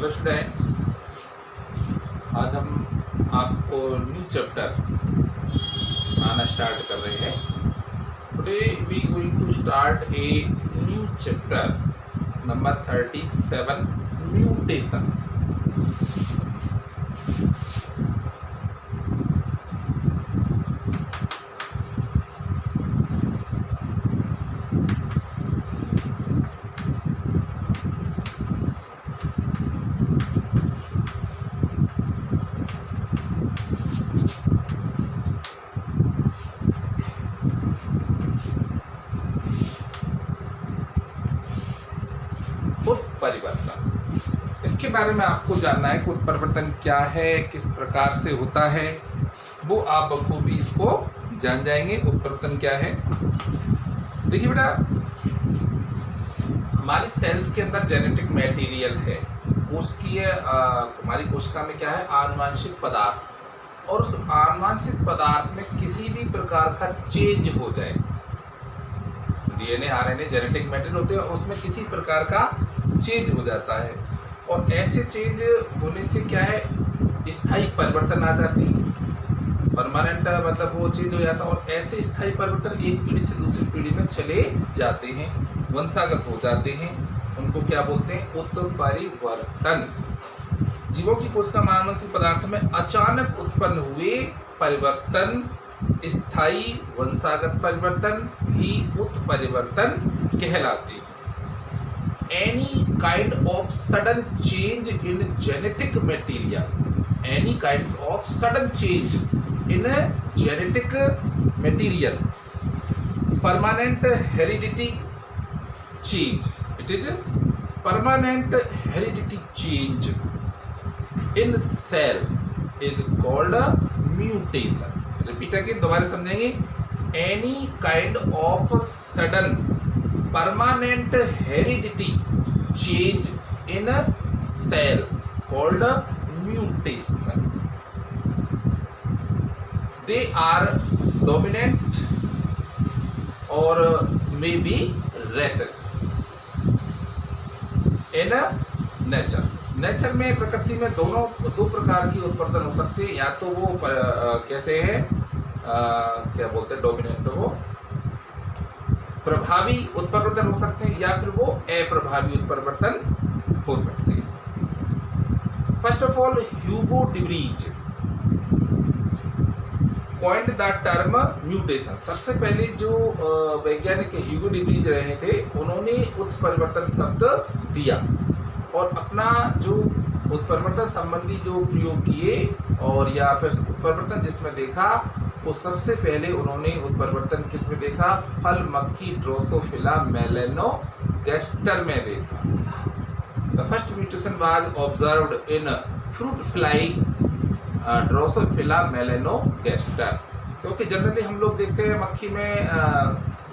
Hello students, आज हम आपको न्यू चैप्टर आना स्टार्ट कर रहे हैं। Today we going to start a new chapter number 37 mutation. उत्परिवर्तन, इसके बारे में आपको जानना है कि उत्परिवर्तन क्या है, किस प्रकार से होता है, वो आप बखूबी इसको जान जाएंगे। उत्परिवर्तन क्या है? देखिए बेटा, हमारी सेल्स के अंदर जेनेटिक मटेरियल है, कोशिकीय हमारी कोशिका में क्या है, आनुवांशिक पदार्थ, और उस आनुवांशिक पदार्थ में किसी भी प्रकार का चेंज हो जाए, डीएनए आरएनए जेनेटिक मटेरियल होते हैं, उसमें किसी प्रकार का चेंज हो जाता है, और ऐसे चेंज होने से क्या है, स्थायी परिवर्तन आ जाती है, परमानेंट मतलब वो चेंज हो जाता है, और ऐसे स्थायी परिवर्तन एक पीढ़ी से दूसरी पीढ़ी में चले जाते हैं, वंशागत हो जाते हैं। उनको क्या बोलते हैं? उत्परिवर्तन। जीवों की कोशिका में आनुवंशिक पदार्थ में अचानक उत्पन्न हुए परिवर्तन, स्थायी वंशागत परिवर्तन ही उत्परिवर्तन कहलाते हैं। Any kind of sudden change in genetic material, any kind of sudden change in genetic material, permanent heredity change, it is permanent heredity change in cell is called a mutation. Repeat again, दोबारा समझेंगे। Any kind of sudden permanent heredity change in a cell called a mutation. They are dominant or may be recessive in a nature. Nature में, प्रकृति में दो प्रकार की उत्परिवर्तन हो सकते हैं। या तो वो कैसे है, क्या बोलते हैं, डोमिनेंट, वो प्रभावी उत्परिवर्तन हो सकते हैं, या फिर वो अप्रभावी उत्परिवर्तन हो सकते हैं। First of all, Hugo debris coined the term mutation. सबसे पहले जो वैज्ञानिक ह्यूगो डिब्रीज रहे थे, उन्होंने उत्परिवर्तन शब्द दिया और अपना जो उत्परिवर्तन संबंधी जो प्रयोग किए, और या फिर उत्परिवर्तन जिसमें देखा, वो सबसे पहले उन्होंने उत्परिवर्तन किस में देखा? फल मक्खी ड्रोसोफिला मेलेनोगैस्टर में देखा। The first mutation was observed in fruit fly Drosophila melanogaster. क्योंकि जनरली हम लोग देखते हैं मक्खी में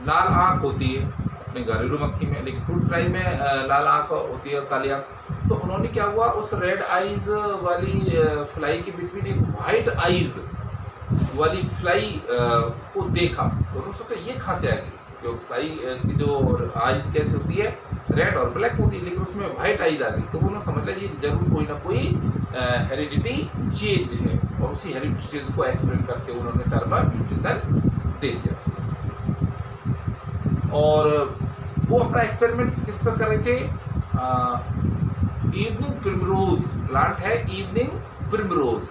लाल आँख होती है, अपने घरेलू मक्खी में, लेकिन फ्रूट फ्लाई में लाल आँख होती है, काली आँख। तो उन्होंने क्या हुआ, उस रेड आइज वाली फ्लाई के बिटवीन एक वाइट आइज वाली फ्लाई को देखा, तो उन्होंने सोचा ये कहाँ से आ गई? जो फ्लाई की जो आइज कैसे होती है, रेड और ब्लैक होती है, लेकिन उसमें वाइट आइज आ गई। तो उन्होंने समझ लिया ये जरूर कोई ना कोई हेरिडिटी चेंज है, और उसी हेरिडिटी चेंज को एक्सप्लेन करते हुए उन्होंने टर्म म्यूटेशन दे दिया। और वो अपना एक्सपेरिमेंट किस पर कर रहे थे? इवनिंग प्रिमरोज प्लांट है, इवनिंग प्रिमरोज,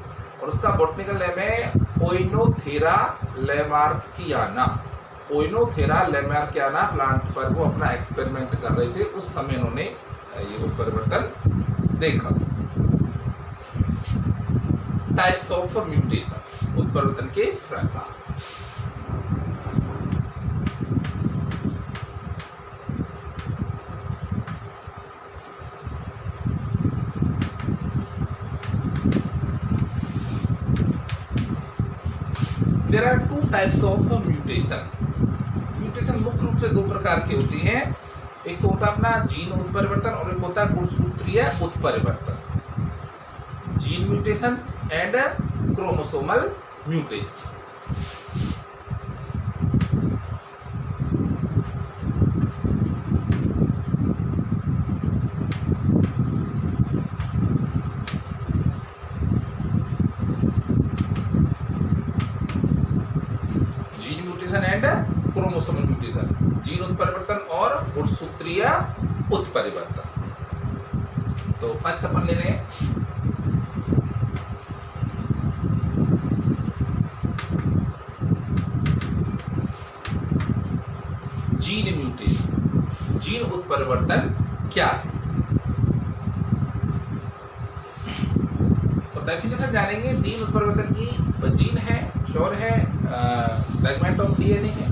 और उसका बॉटनिकल नेम है ओइनोथेरा लैमार्कियाना। ओइनोथेरा लैमार्कियाना प्लांट पर वो अपना एक्सपेरिमेंट कर रहे थे। उस समय उन्होंने ये उत्परिवर्तन देखा। टाइप्स ऑफ म्यूटेशन, उत्परिवर्तन के प्रकार। There are two types of mutation. Mutation मुख्य रूप से दो प्रकार की होती हैं। एक तो होता है अपना जीन उत्परिवर्तन, और एक होता है गुणसूत्रीय उत्परिवर्तन। Gene mutation and chromosomal mutation. Mutation, gene उत्परिवर्तन और गुणसूत्रीय उत्परिवर्तन। तो फर्स्ट अपन ले रहे हैं जीन म्यूटेशन। जीन उत्परिवर्तन क्या है? तो डेफिनेशन जानेंगे जीन उत्परिवर्तन की। जीन है, श्योर है, फ्रेगमेंट ऑफ डीएनए है।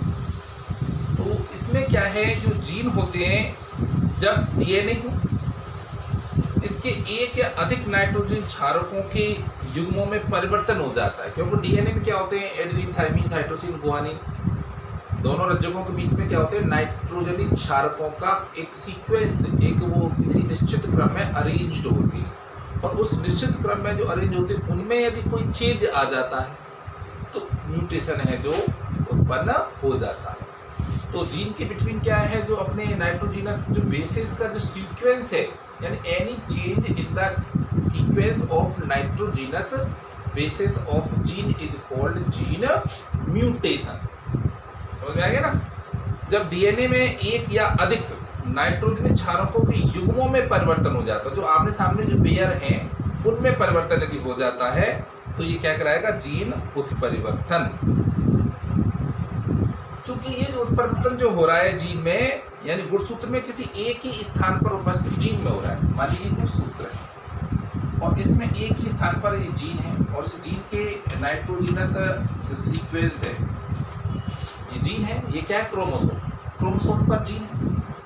तो इसमें क्या है, जो जीन होते हैं, जब डीएनए को इसके एक या अधिक नाइट्रोजन क्षारकों के युग्मों में परिवर्तन हो जाता है, क्योंकि डीएनए में क्या होते हैं, एडेनिन, थाइमिन, साइटोसिन, गुआनिन, दोनों रज्जकों के बीच में क्या होते हैं, नाइट्रोजनी क्षारकों का एक सीक्वेंस, एक वो किसी निश्चित क्रम में अरेंज्ड होती है। और उस निश्चित क्रम में जो अरेंज होते हैं उनमें यदि कोई चेंज आ जाता है तो म्यूटेशन है जो उत्पन्न हो जाता है। तो जीन के बिटवीन क्या है, जो अपने नाइट्रोजीनस जो बेसिस का जो सीक्वेंस है, यानी any change in the sequence of nitrogenous basis of gene is called gene mutation. समझ में आ गया ना? जब डीएनए में एक या अधिक नाइट्रोजन क्षारकों के युग्मों में परिवर्तन हो जाता है, जो आमने सामने जो पेयर हैं उनमें परिवर्तन यदि हो जाता है तो ये क्या कराएगा, जीन उत्परिवर्तन। क्योंकि ये जो उत्परिवर्तन जो हो रहा है जीन में, यानी गुणसूत्र में किसी एक ही स्थान पर उपस्थित जीन में हो रहा है। मान लीजिए गुणसूत्र है और इसमें एक ही स्थान पर ये जीन है, और इस जीन के नाइट्रोजीनस जो सीक्वेंस है, ये जीन है, ये क्या है, क्रोमोसोम। क्रोमोसोम पर जीन है,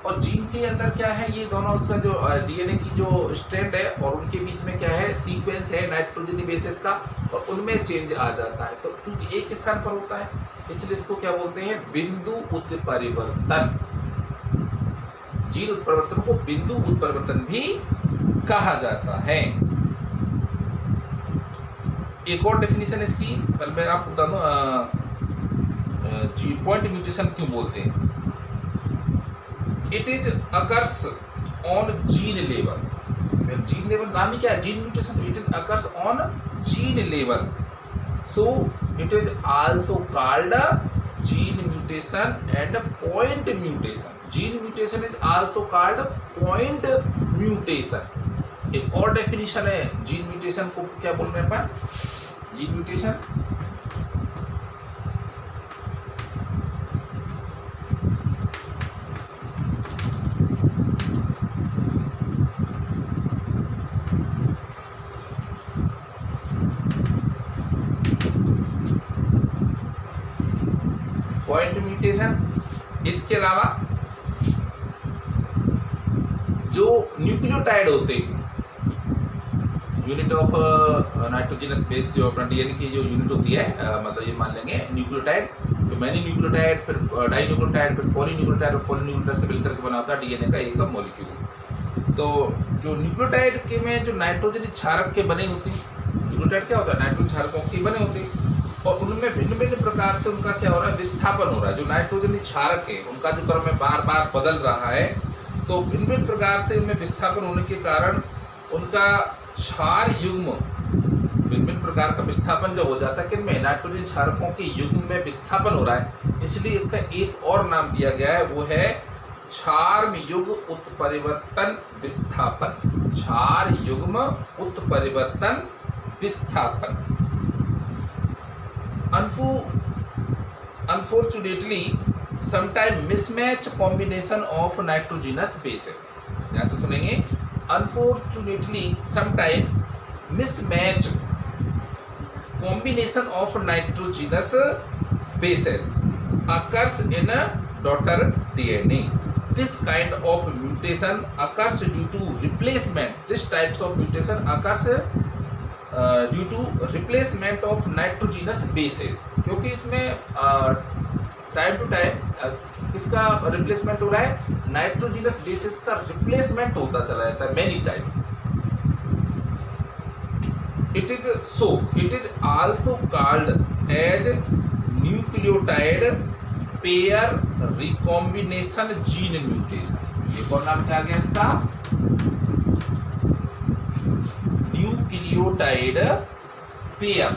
और जीन के अंदर क्या है, ये दोनों उसका जो डीएनए की जो स्ट्रैंड है और उनके बीच में क्या है, सीक्वेंस है नाइट्रोजनी बेसिस का, और उनमें चेंज आ जाता है। तो क्योंकि एक स्थान पर होता है इसलिए इसको क्या बोलते हैं, बिंदु उत्परिवर्तन। जीन उत्परिवर्तन को बिंदु उत्परिवर्तन भी कहा जाता है। एक और डेफिनेशन इसकी, पर मैं आपको बता दूं पॉइंट म्यूटेशन क्यों बोलते हैं। It is occurs on gene level. Gene level नाम ही क्या है, जीन म्यूटेशन। तो it is occurs on gene level, so it is also called gene mutation and point mutation. Gene mutation is also called point mutation. एक और definition है gene mutation को, क्या बोल रहे हैं अपन, जीन म्यूटेशन पॉइंट म्यूटेशन। इसके अलावा जो न्यूक्लियोटाइड होते हैं, यूनिट ऑफ नाइट्रोजनस बेस, जो अपना डीएनए की जो यूनिट होती है, मतलब ये मान लेंगे न्यूक्लियोटाइड, तो मैनी न्यूक्लियोटाइड, फिर डाई न्यूक्लियोटाइड, फिर पॉलीन्यूक्लियोटाइड, और पॉलीन्यूक्लियोटाइड से मिलकर के बना होता है डीएनए का एक मॉलिक्यूल। तो जो न्यूक्लियोटाइड के में जो नाइट्रोजन क्षारक के बने होते हैं, न्यूक्लियोटाइड क्या होता है, नाइट्रोजन क्षारकों के बने होते हैं, और उनमें भिन्न भिन्न प्रकार से उनका क्या हो रहा है, विस्थापन हो रहा है। जो नाइट्रोजन क्षारक है उनका जो क्रम है बार बार बदल रहा है, तो भिन्न भिन्न प्रकार से उनमें विस्थापन होने के कारण उनका क्षार युग्म, भिन्न भिन्न प्रकार का विस्थापन जब हो जाता है, किनमें, नाइट्रोजन क्षारकों के युग्म में विस्थापन हो रहा है, इसलिए इसका एक और नाम दिया गया है, वो है क्षार युग्म उत्परिवर्तन विस्थापन। क्षार युग्म उत्परिवर्तन विस्थापन। Unfortunately, sometimes mismatch combination of nitrogenous bases. ध्यान से सुनेंगे। Unfortunately, sometimes mismatch combination of nitrogenous bases occurs in a daughter DNA. This kind of mutation occurs due to replacement. This types of mutation occurs due to replacement of nitrogenous bases. क्योंकि इसमें time to time किसका replacement हो रहा है, nitrogenous bases का replacement होता चला जाता है many times. It is also called as nucleotide pair recombination gene mutation. एक और नाम क्या आ गया इसका, nucleotide pair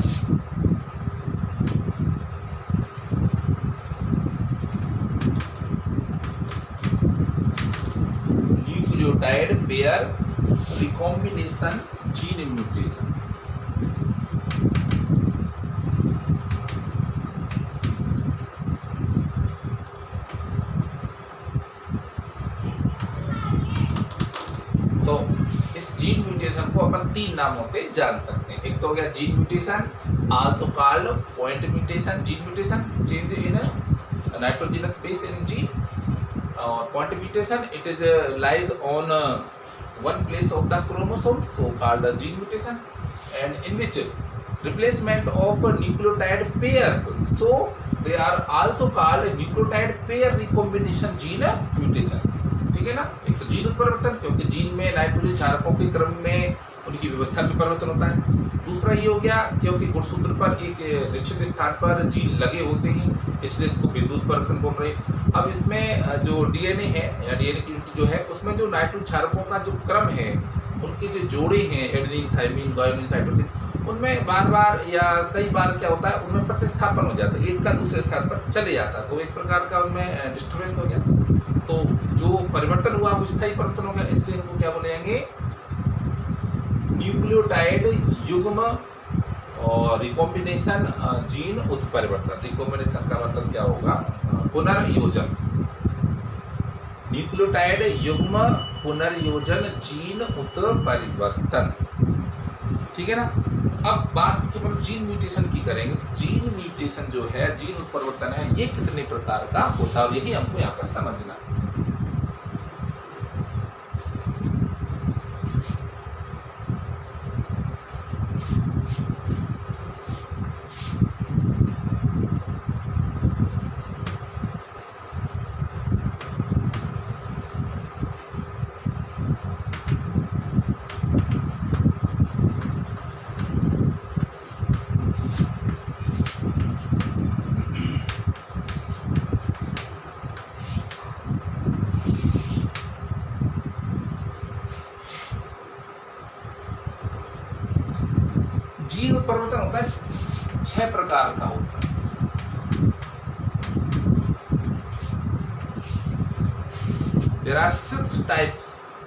nucleotide pair recombination gene mutation. तो इस जीन म्यूटेशन को अपन 3 नामों से जान सकते हैं। एक तो हो गया gene mutation, also called point mutation, gene mutation change in nitrogenous base in gene, और point mutation it is lies on one place of the chromosome, so called the gene mutation, and in which replacement of nucleotide pairs, so they are also called nucleotide pair recombination gene mutation। ठीक है ना। एक तो gene उत्परिवर्तन, क्योंकि gene में nitrogen क्षारकों के क्रम में उनकी व्यवस्था में परिवर्तन होता है। दूसरा ये हो गया क्योंकि गुणसूत्र पर एक निश्चित स्थान पर जीन लगे होते हैं, इसलिए इसको विद्युत परिवर्तन बोल रहे हैं। अब इसमें जो डीएनए है या डीएनए की यूनिट जो है, उसमें जो नाइट्रोजन क्षारकों का जो क्रम है, उनके जो जोड़े हैं एडेनिन, थाइमिन, गुआनिन, साइटोसिन, उनमें बार बार या कई बार क्या होता है, उनमें प्रतिस्थापन हो जाता है, एक का दूसरे स्थान पर चले जाता है, तो एक प्रकार का उनमें डिस्टर्बेंस हो गया। तो जो परिवर्तन हुआ वो स्थायी परिवर्तन हो गया, इसलिए इनको क्या बोलेंगे, न्यूक्लियोटाइड युग्म और रिकॉम्बिनेशन जीन उत्परिवर्तन। रिकॉम्बिनेशन का मतलब क्या होगा, पुनर्योजन। न्यूक्लियोटाइड युग्म पुनर्योजन जीन उत्परिवर्तन। ठीक है ना। अब बात केवल जीन म्यूटेशन की करेंगे। जीन म्यूटेशन जो है, जीन उत्परिवर्तन है, ये कितने प्रकार का होता है, और यही हमको यहाँ पर समझना है। जीन उत्परिवर्तन होता है 6 प्रकार का होता है। There are 6 types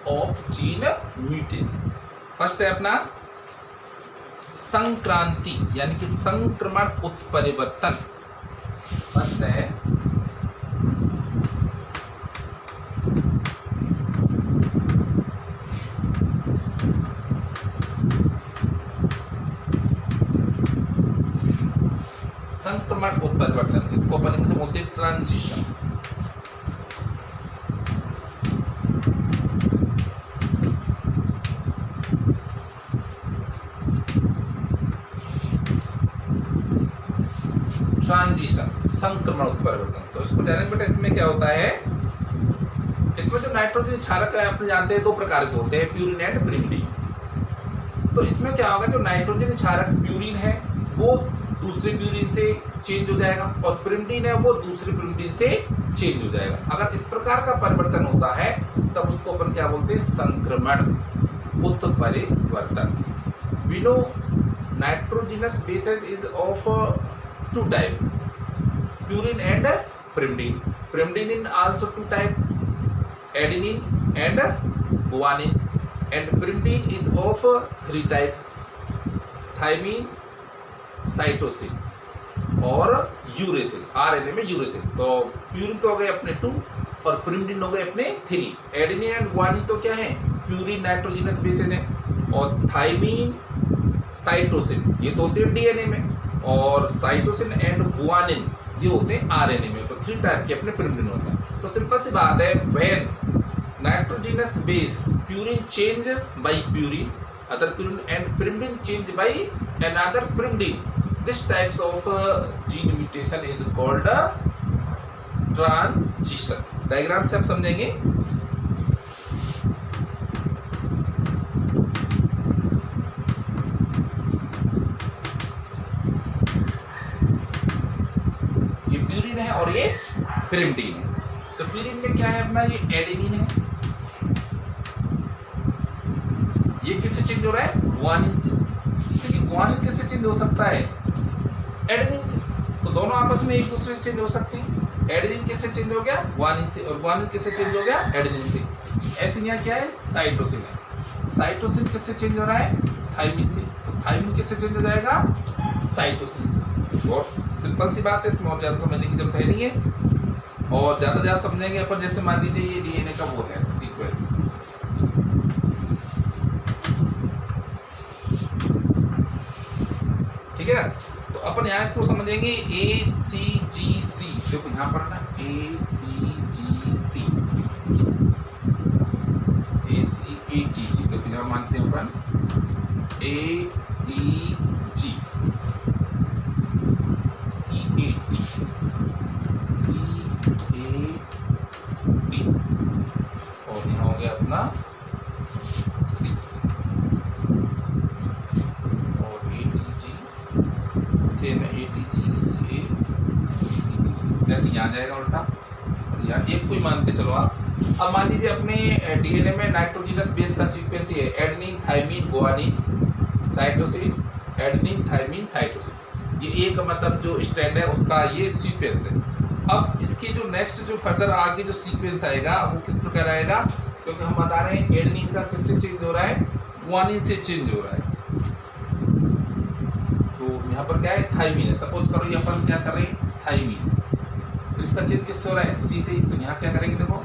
of gene mutation। First है अपना संक्रांति यानी कि संक्रमण उत्परिवर्तन। फर्स्ट है संक्रमण उत्परिवर्तन, इसको अपन इंग्लिश में बोलते हैं ट्रांजिशन। ट्रांजिशन संक्रमण उत्परिवर्तन। तो इसको जाने बेटा, इसमें क्या होता है, इसमें जो नाइट्रोजन क्षारक है अपने जानते हैं 2 प्रकार के होते हैं, प्यूरिन एंड पिरिमिडीन। तो इसमें क्या होगा, जो नाइट्रोजन क्षारक प्यूरिन है वो दूसरे प्यूरिन से चेंज हो जाएगा, और पिरिमिडीन है वो दूसरे पिरिमिडीन से चेंज हो जाएगा। अगर इस प्रकार का परिवर्तन होता है तब उसको अपन क्या बोलते हैं, संक्रमण उत्परिवर्तन। We know nitrogenous bases is of 2 type, purine and pyrimidine. Pyrimidine in also 2 type, adenine and guanine, and pyrimidine is of 3 types, thymine, cytosine और यूरेसिल। आरएनए में यूरेसिल। तो प्यूरिन तो हो गए अपने 2 और पिरिमिडीन हो गए अपने 3। एडेनिन एंड गुआनिन तो क्या है, प्यूरिन नाइट्रोजिनस बेसेस हैं, और थाइमीन, साइटोसिन ये तो होते हैं डीएनए में, और साइटोसिन एंड गुआनिन ये होते हैं आरएनए में। तो 3 टाइप के अपने पिरिमिडीन होते हैं। तो सिंपल सी बात है, when nitrogenous base purine change by purine, other purine and pyrimidine change by another pyrimidine, this types of gene mutation is called transition। Diagram से आप समझेंगे। ये प्यूरिन है और ये पिरिमिडीन है। तो प्यूरिन में क्या है अपना, ये एडेनिन है, ये किससे चेंज हो रहा है, गुआनिन से। क्योंकि गुआनिन किससे चेंज हो सकता है, एडेनिन से। तो दोनों आपस में एक दूसरे से चेंज हो सकते हैं। एडेनिन किससे चेंज हो गया, ग्वानिन से, और ग्वानिन किससे चेंज हो गया, एडेनिन से। ऐसे यहाँ क्या है, साइटोसिन है। साइटोसिन किससे चेंज हो रहा है, थायमिन से। तो थायमिन किससे चेंज हो जाएगा, साइटोसिन से। बहुत सिंपल सी बात है, इसमें और ज़्यादा समझने की जरूरत है नहीं है। और ज़्यादा समझेंगे अपन, जैसे मान लीजिए ये डीएनए का वो है सीक्वेंस, ठीक है ना। तो अपन यहाँ इसको समझेंगे ACGC, देखो यहाँ पर ना ACGC, ACATG, देखो यहाँ मानते हैं अपन AEG, CAT, और यहाँ हो गया अपना C, और ATG, सेम है ATG, CA, ETC, ऐसे यहाँ जाएगा उल्टा। और यहाँ एक कोई मान के चलो आप। अब मान लीजिए अपने डीएनए में नाइट्रोजनस बेस का सीक्वेंस ये है, adenine, thymine, guanine, cytosine, adenine, thymine, cytosine. ये एक मतलब जो स्ट्रैंड है उसका ये सीक्वेंस है। अब इसके जो नेक्स्ट जो फर्दर आगे जो सीक्वेंस आएगा वो किस प्रकार आएगा, क्योंकि हम बता रहे हैं एडेनिन का किससे चेंज हो रहा है, गुआनिन से चेंज हो रहा है। तो यहाँ पर क्या है, थायमिन है। सपोज करो ये अपन क्या कर रहे हैं, थायमिन, तो इसका चेंज किससे हो रहा है, सी से। तो यहाँ क्या करेंगे, देखो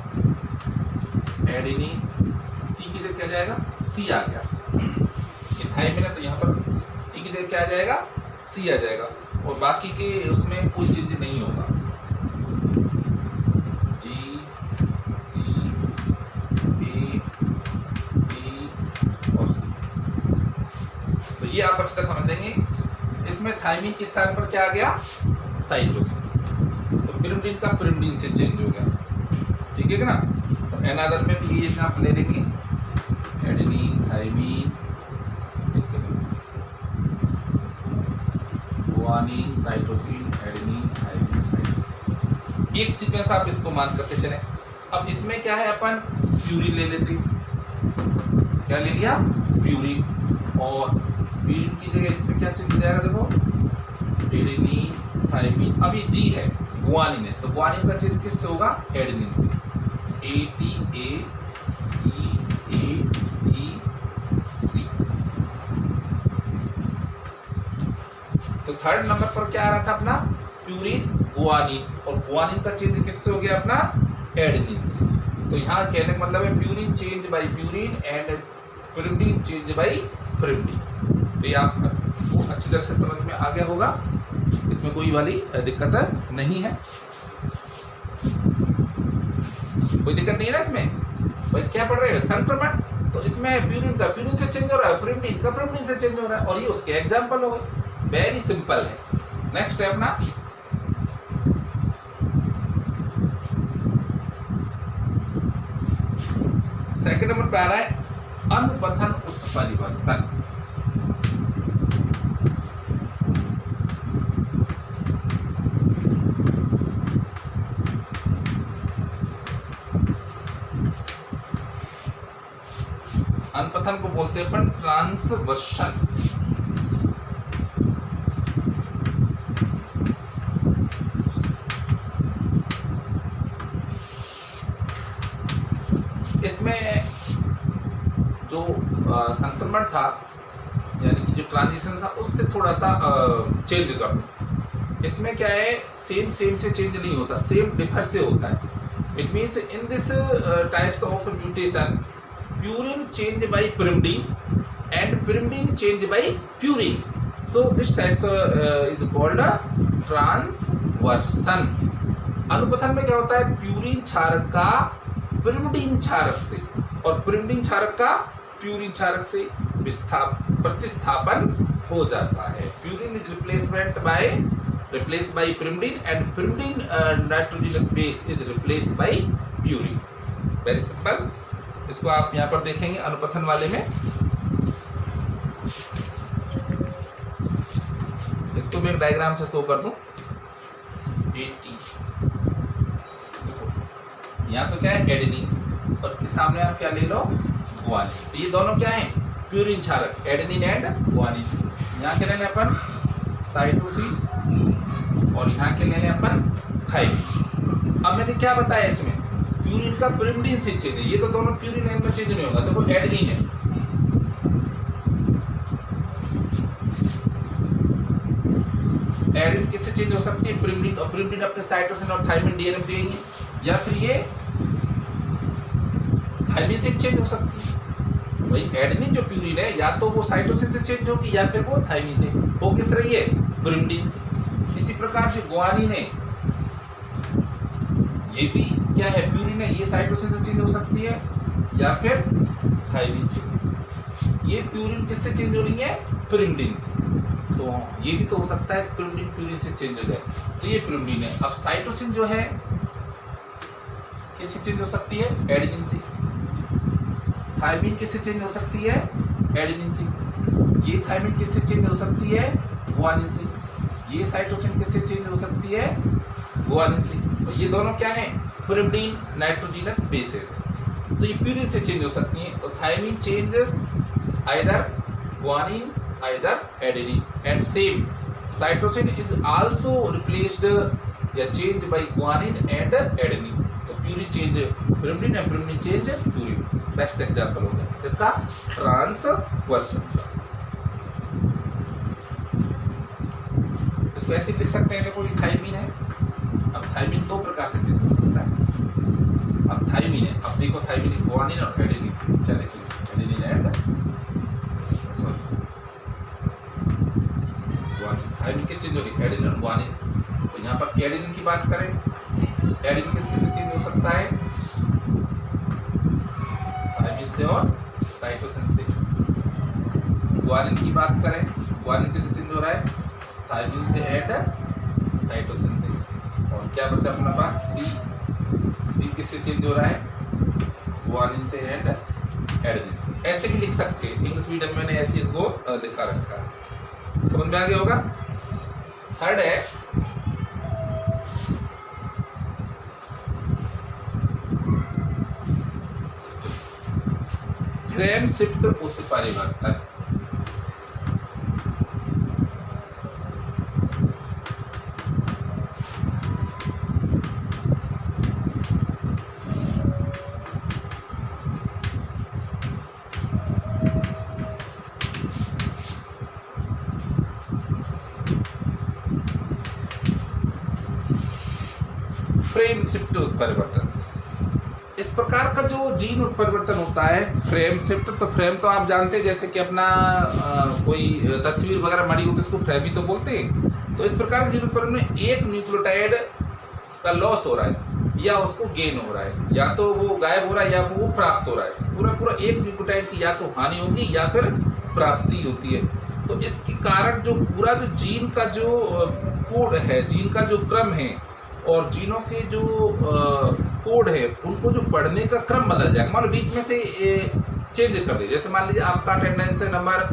एडेनिन, टी की जगह क्या जाएगा, सी आ गया। ये थायमिन है तो यहाँ पर टी की जगह क्या आ जाएगा, सी आ जाएगा, और बाकी के उसमें कोई चेंज नहीं होगा। जी, सी, ए, टी और सी। तो ये आप अच्छी तरह समझ लेंगे। इसमें थायमिन के स्थान पर क्या आ गया, साइटोसिन। तो पिरिमिडिन का पिरिमिडिन से चेंज हो गया, ठीक है ना। तो एनादर में भी ये आप ले लेंगे, adenine, thymine, guanine, cytosine, adenine, thymine, cytosine, एक सीक्वेंस आप इसको मान करके चलें। अब इसमें क्या है, अपन प्यूरिन ले लेते, क्या ले लिया, प्यूरिन, और प्यूरिन की जगह इसमें क्या चेंज हो जाएगा, देखो एडेनिन, थायमिन। अब ये जी है, गुआनिन है, तो गुआनिन का चेंज किससे होगा, एडेनिन से। ATACAEC। तो थर्ड नंबर पर क्या आ रहा था अपना, प्यूरिन, गुआनिन, और गुआनिन का चेंज किससे हो गया, अपना एडेनिन से। तो यहाँ कहने का मतलब है purine change by purine and pyrimidine change by pyrimidine. तो ये आप अच्छी तरह से समझ में आ गया होगा, इसमें कोई वाली दिक्कत नहीं है, कोई दिक्कत नहीं है ना इसमें। भाई क्या पढ़ रहे हो, संक्रमण, तो इसमें प्यूरिन का प्यूरिन से चेंज हो रहा है, पिरिमिडिन का पिरिमिडिन से चेंज हो रहा है, और ये उसके एग्जाम्पल हो गए, वेरी सिंपल है। नेक्स्ट है अपना सेकंड नंबर पे आ रहा है अनुपथन उत्परिवर्तन। अनुपथन को बोलते हैं अपन ट्रांसवर्शन। इसमें जो संक्रमण था, यानी कि जो ट्रांजिशन था, उससे थोड़ा सा चेंज कर दो। इसमें क्या है, सेम से चेंज नहीं होता, सेम डिफर से होता है। It means in this types of mutation, purine change by pyrimidine and pyrimidine change by purine, so this types is called transversion. अनुपथन में क्या होता है, प्यूरिन क्षारक का पिरिमिडिन क्षारक से और पिरिमिडिन क्षारक का प्यूरिन क्षारक से प्रतिस्थापन हो जाता है। Purine is replaced by pyrimidine and pyrimidine nitrogenous base is replaced by purine. Very simple. इसको आप यहाँ पर देखेंगे अनुपथन वाले में, इसको भी एक डायग्राम से शो कर दूं। यहाँ तो क्या है एडेनिन, और इसके सामने आप क्या ले लो, गुआनिन। तो ये दोनों क्या है, प्यूरिन क्षारक, एडेनिन एंड गुआनिन। यहाँ के लेने अपन साइटोसिन और यहाँ के लेने अपन थायमिन। अब मैंने क्या बताया इसमें, प्यूरिन का पिरिमिडिन से चेंज है, ये तो दोनों प्यूरिन एंड में चेंज नहीं होगा, देखो एडेनिन है, एडेनिन किससे चेंज हो सकती है, पिरिमिडिन, और पिरिमिडिन अपने साइटोसिन और थायमिन डीएनए में देंगे, या फिर ये थायमिन से चेंज हो सकती है। भाई एडेनिन जो प्यूरिन है या तो वो साइटोसिन से चेंज होगी या फिर वो थायमिन से, वो किस रही है, पिरिमिडिन से। इसी प्रकार से ग्वानिन है, ये भी क्या है, प्यूरिन है, ये साइटोसिन से चेंज हो सकती है या फिर थायमिन से। ये प्यूरिन किससे चेंज हो रही है, पिरिमिडिन से, तो ये भी तो हो सकता है पिरिमिडिन प्यूरिन से चेंज हो जाए, तो ये पिरिमिडिन है। अब साइटोसिन जो है किससे चेंज हो सकती है, एडेनिन से। थायमिन किससे चेंज हो सकती है, एडेनिन से। ये थायमिन किससे चेंज हो सकती है, ग्वानिन से। ये साइटोसिन किससे चेंज हो सकती है, ग्वानिन से। और ये दोनों क्या है, पिरिमिडिन नाइट्रोजिनस बेसेस, तो ये प्यूरिन से चेंज हो सकती हैं। तो thymine change either guanine either adenine, and same cytosine is also replaced या change by guanine and adenine. तो purine change pyrimidine and pyrimidine change purine. Best example हो गया इसका ट्रांसवर्सन का। इसको ऐसे लिख सकते हैं, देखो ये थायमिन है, अब थायमिन दो प्रकार से चेंज हो सकता है। अब थायमिन है, अब देखो थायमिन ग्वानिन और एडेनिन, क्या देखेंगे, adenine and sorry guanine, thymine किस चेंज हो रही है, एडेनिन और ग्वानिन। तो यहाँ पर एडेनिन की बात करें, एडेनिन किससे चेंज हो सकता है, थायमिन से और साइटोसिन से। ग्वानिन की बात करें, ग्वानिन किससे चेंज हो रहा है, थायमिन से एंड साइटोसिन से। और क्या बचा अपना पास, सी किससे चेंज हो रहा है, ग्वानिन से एंड एडेनिन से। ऐसे भी लिख सकते हैं, इंग्लिश मीडियम में मैंने ऐसे इसको दिखा रखा है, समझ में आ गया होगा। थर्ड है फ्रेम शिफ्ट उत्परिवर्तन। फ्रेम शिफ्ट उत्परिवर्तन, इस प्रकार का जो जीन उत्परिवर्तन होता है फ्रेम शिफ्ट, तो फ्रेम तो आप जानते हैं, जैसे कि अपना कोई तस्वीर वगैरह मरी हो तो इसको फ्रेम ही तो बोलते हैं। तो इस प्रकार के जीन उत्परिवर्तन में एक न्यूक्लियोटाइड का लॉस हो रहा है या उसको गेन हो रहा है, या तो वो गायब हो रहा है या वो प्राप्त हो रहा है। पूरा एक न्यूक्लियोटाइड की या तो हानि होगी या फिर प्राप्ति होती है। तो इसके कारण जो पूरा जो जीन का जो कोड है, जीन का जो क्रम है और जीनों के जो कोड है, उनको जो पढ़ने का क्रम बदल जाएगा। मान लो बीच में से चेंज कर दे, जैसे मान लीजिए आपका अटेंडेंस नंबर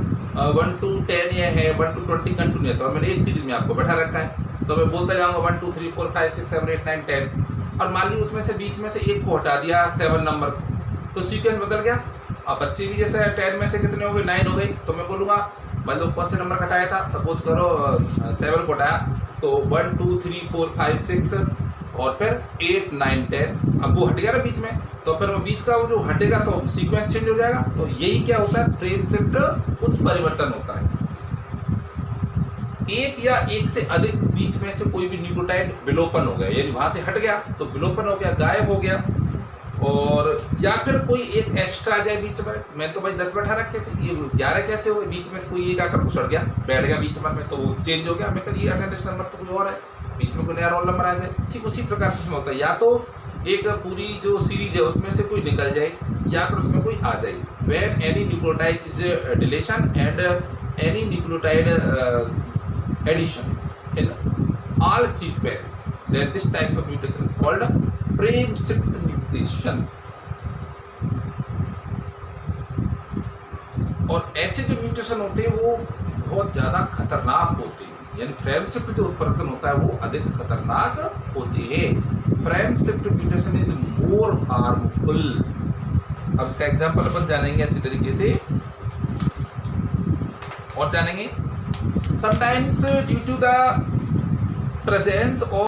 1 to 10 ये है, 1 to 20 कंटिन्यूस, तो मैंने एक सीरीज में आपको बैठा रखा है, तो मैं बोलता जाऊँगा 1 2 3 4 5 6 7 8 9 10, और मान लीजिए उसमें से बीच में से एक को हटा दिया 7 नंबर, तो सीक्वेंस बदल गया। अब बच्चे भी जैसे 10 में से कितने हो गए, 9 हो गई, तो मैं बोलूँगा मतलब कौन से नंबर का हटाया था, सपोज करो 7 को हटाया, तो 1 2 3 4 5 6 और फिर 8 9 10, अब वो हट गया ना बीच में, तो फिर वो बीच का वो जो हटेगा तो सीक्वेंस चेंज हो जाएगा। तो यही क्या होता है, फ्रेम शिफ्ट उत्परिवर्तन होता है। एक या एक से अधिक बीच में से कोई भी न्यूक्लियोटाइड विलोपन हो गया, यानी वहां से हट गया तो विलोपन हो गया, गायब हो गया, और या फिर कोई एक एक्स्ट्रा आ जाए बीच में। मैं तो भाई 10 बैठा रखे थे, ये 11 कैसे हो गए, बीच में से कोई एक आकर उछड़ गया, बैठ गया बीच में, तो वो चेंज हो गया। मैं कह ये अटेंडेंस नंबर तो कोई और है, बीच में कोई नया रोल नंबर आ जाए। ठीक उसी प्रकार से इसमें होता है, या तो एक पूरी जो सीरीज है उसमें से कोई निकल जाए या फिर उसमें कोई आ जाए। When any nucleotide is deletion and any nucleotide addition in all sequence, then this types of mutation is called frame shift mutation। और ऐसे जो म्यूटेशन होते हैं वो बहुत ज़्यादा खतरनाक होते हैं, यानी फ्रेम शिफ्ट जो उत्परिवर्तन होता है वो अधिक खतरनाक होती है। Frame shift mutation is more harmful. अब इसका एग्जांपल अपन जानेंगे अच्छी तरीके से, और जानेंगे sometimes due to the presence of